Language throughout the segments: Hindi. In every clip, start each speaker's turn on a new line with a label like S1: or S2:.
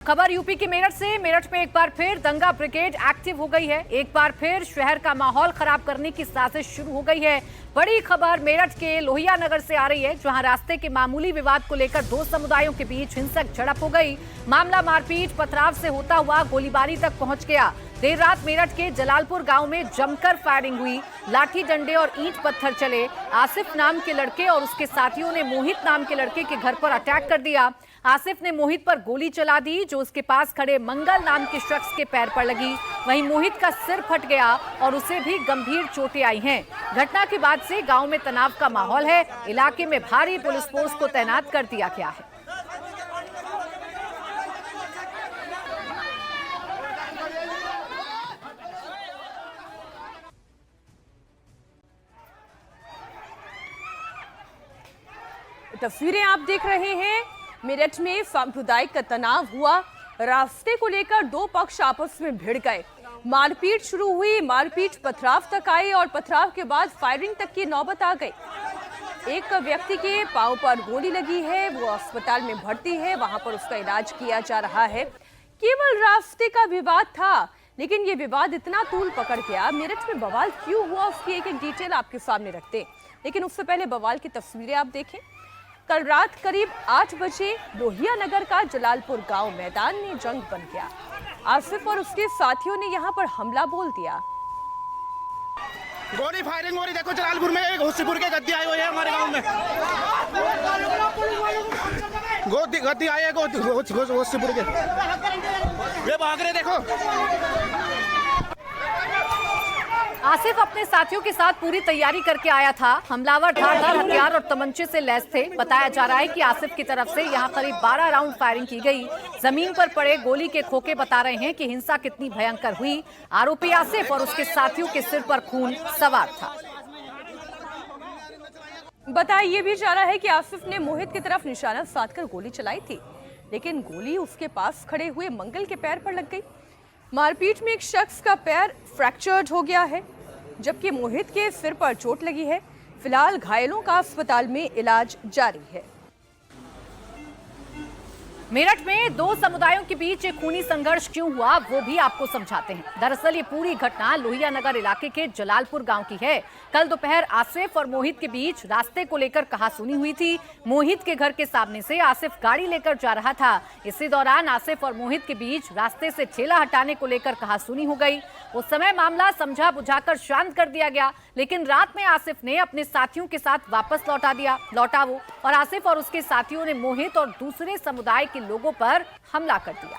S1: खबर यूपी के मेरठ से। मेरठ में एक बार फिर दंगा ब्रिगेड एक्टिव हो गई है। एक बार फिर शहर का माहौल खराब करने की साजिश शुरू हो गई है। बड़ी खबर मेरठ के लोहिया नगर से आ रही है, जहां रास्ते के मामूली विवाद को लेकर दो समुदायों के बीच हिंसक झड़प हो गई। मामला मारपीट पथराव से होता हुआ गोलीबारी तक पहुंच गया। देर रात मेरठ के जलालपुर गांव में जमकर फायरिंग हुई। लाठी डंडे और ईंट पत्थर चले। आसिफ नाम के लड़के और उसके साथियों ने मोहित नाम के लड़के के घर पर अटैक कर दिया। आसिफ ने मोहित पर गोली चला दी, जो उसके पास खड़े मंगल नाम के शख्स के पैर पर लगी। वहीं मोहित का सिर फट गया और उसे भी गंभीर चोटें आई हैं। घटना के बाद से गांव में तनाव का माहौल है। इलाके में भारी पुलिस फोर्स को तैनात कर दिया गया है।
S2: तस्वीरें आप देख रहे हैं। मेरठ में सांप्रदायिक का तनाव हुआ। रास्ते को लेकर दो पक्ष आपस में भिड़ गए। मारपीट शुरू हुई। मारपीट पथराव तक आई और पथराव के बाद फायरिंग तक की नौबत आ गई। एक व्यक्ति के पांव पर गोली लगी है, वो अस्पताल में भर्ती है, वहां पर उसका इलाज किया जा रहा है। केवल रास्ते का विवाद था, लेकिन ये विवाद इतना तूल पकड़ गया। मेरठ में बवाल क्यों हुआ, उसकी एक एक डिटेल आपके सामने रखते हैं, लेकिन उससे पहले बवाल की तस्वीरें आप देखें। कल रात करीब 8 बजे लोहिया नगर का जलालपुर गांव मैदान में जंग बन गया। आसिफ और उसके साथियों ने यहां पर हमला बोल दिया।
S3: गोली फायरिंग हो रही, देखो जलालपुर में एक होशीपुर के गद्दी आए हुए हैं हमारे गांव में। गद्दी आए हैं होशीपुर के, ये भाग रहे देखो।
S1: आसिफ अपने साथियों के साथ पूरी तैयारी करके आया था। हमलावर धारदार हथियार और तमंचे से लैस थे। बताया जा रहा है कि आसिफ की तरफ से यहां करीब 12 राउंड फायरिंग की गई। जमीन पर पड़े गोली के खोखे बता रहे हैं कि हिंसा कितनी भयंकर हुई। आरोपी आसिफ और उसके साथियों के सिर पर खून सवार था।
S2: बताया ये भी जा रहा है कि आसिफ ने मोहित की तरफ निशाना साधकर गोली चलाई थी, लेकिन गोली उसके पास खड़े हुए मंगल के पैर पर लग गई। मारपीट में एक शख्स का पैर फ्रैक्चर्ड हो गया है, जबकि मोहित के सिर पर चोट लगी है। फिलहाल घायलों का अस्पताल में इलाज जारी है।
S1: मेरठ में दो समुदायों के बीच एक खूनी संघर्ष क्यों हुआ, वो भी आपको समझाते हैं। दरअसल ये पूरी घटना लोहिया नगर इलाके के जलालपुर गांव की है। कल दोपहर आसिफ और मोहित के बीच रास्ते को लेकर कहासुनी हुई थी। मोहित के घर के सामने से आसिफ गाड़ी लेकर जा रहा था। इसी दौरान आसिफ और मोहित के बीच रास्ते से ठेला हटाने को लेकर कहासुनी हो गई। उस समय मामला समझा बुझाकर शांत कर दिया गया, लेकिन रात में आसिफ ने अपने साथियों के साथ वापस लौटा वो और आसिफ और उसके साथियों ने मोहित और दूसरे समुदाय के लोगों पर हमला कर दिया।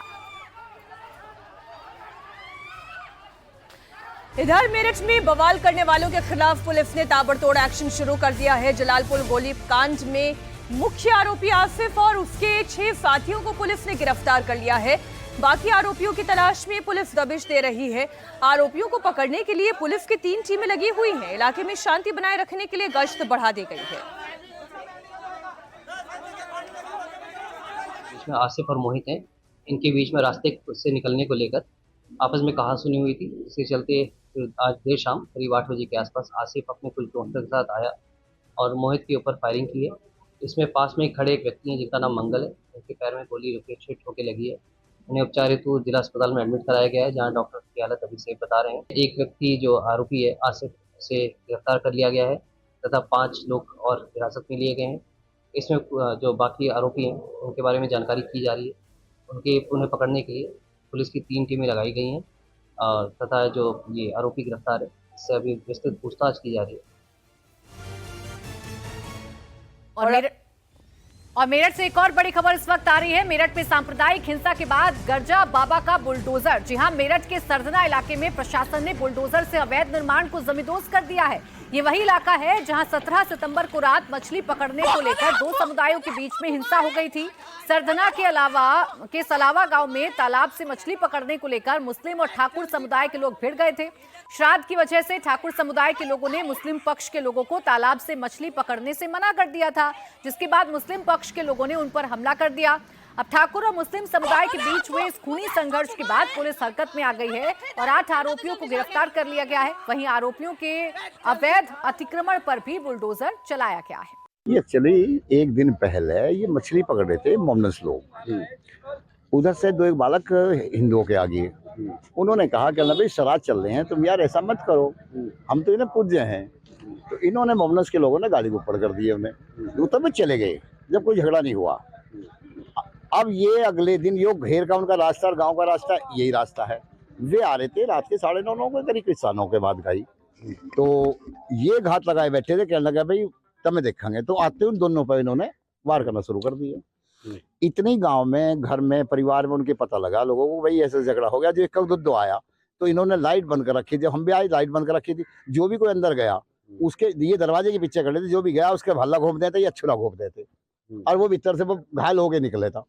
S2: इधर मेरठ में बवाल करने वालों के खिलाफ पुलिस ने ताबड़तोड़ एक्शन शुरू कर दिया है। जलालपुर गोलीकांड में मुख्य आरोपी आसिफ और उसके 6 साथियों को पुलिस ने गिरफ्तार कर लिया है। बाकी आरोपियों की तलाश में पुलिस दबिश दे रही है। आरोपियों को पकड़ने के लिए पुलिस की 3 टीमें लगी हुई हैं। इलाके में शांति बनाए रखने के लिए गश्त बढ़ा दी गई है।
S4: इसमें आसिफ और मोहित हैं। इनके बीच में रास्ते से निकलने को लेकर आपस में कहासुनी हुई थी। इसके चलते आज देर शाम करीब 8 बजे के आसपास आसिफ अपने कुछ दोस्तों के साथ आया और मोहित के ऊपर फायरिंग की है। इसमें पास में खड़े एक व्यक्ति हैं जिनका नाम मंगल है। उनके पैर में गोली हिट होकर लगी है। उन्हें उपचार हेतु जिला अस्पताल में एडमिट कराया गया है, जहाँ डॉक्टर की हालत अभी सेफ बता रहे हैं। एक व्यक्ति जो आरोपी है आसिफ से गिरफ्तार कर लिया गया है तथा 5 लोग और हिरासत में लिए गए हैं। इसमें जो बाकी आरोपी हैं उनके बारे में जानकारी की जा रही है। उन्हें पकड़ने के लिए पुलिस की 3 टीमें लगाई गई हैं और तथा जो ये आरोपी गिरफ्तार है इससे अभी विस्तृत पूछताछ की जा रही है।
S1: और मेरठ से एक और बड़ी खबर इस वक्त आ रही है। मेरठ में सांप्रदायिक हिंसा के बाद गर्जा बाबा का बुलडोजर। जी हां, मेरठ के सरदना इलाके में प्रशासन ने बुलडोजर से अवैध निर्माण को जमींदोज कर दिया है। ये वही इलाका है जहां 17 सितंबर को रात मछली पकड़ने को लेकर दो समुदायों के बीच में हिंसा हो गई थी। सरदना के सलावा गांव में तालाब से मछली पकड़ने को लेकर मुस्लिम और ठाकुर समुदाय के लोग भिड़ गए थे। श्राद्ध की वजह से ठाकुर समुदाय के लोगों ने मुस्लिम पक्ष के लोगों को तालाब से मछली पकड़ने से मना कर दिया था, जिसके बाद मुस्लिम पक्ष के लोगों ने उन पर हमला कर दिया। अब ठाकुर और मुस्लिम समुदाय के बीच हुए इस खूनी संघर्ष के बाद पुलिस हरकत में आ गई है और 8 आरोपियों को गिरफ्तार कर लिया गया है। वहीं आरोपियों के अवैध अतिक्रमण पर भी बुलडोजर चलाया गया है।
S5: ये एक्चुअली एक दिन पहले ये मछली पकड़ रहे थे मोमनस लोग। उधर से दो एक बालक हिंदुओं के आगे, उन्होंने कहा कि भाई श्राद्ध चल रहे हैं, तुम यार ऐसा मत करो, हम तो इन्हें पूज्य हैं। तो इन्होंने मोमनस के लोगों ने गाड़ी को ऊपर कर दिए, उन्हें वो तब चले गए जब कोई झगड़ा नहीं हुआ। अब ये अगले दिन यो घेर का उनका रास्ता और गांव का रास्ता यही रास्ता है। वे आ रहे थे रात के 9:30 के करीब किसानों के बाद गाई, तो ये घात लगाए बैठे थे, कहने लगा भाई तमें देखेंगे। तो आते उन दोनों पर इन्होंने वार करना शुरू कर दिया। इतनी गांव में, घर में, परिवार में उनके पता लगा लोगों को भाई ऐसे झगड़ा हो गया। जो एक दो आया तो इन्होंने लाइट बंद कर रखी थी, हम भी आए लाइट बंद कर रखी थी। जो भी कोई अंदर गया उसके ये दरवाजे के पीछे खड़े थे, जो भी गया उसके भल्ला घोप देते या छुरा घोप देते, और वो भीतर से वो घायल होके निकले था।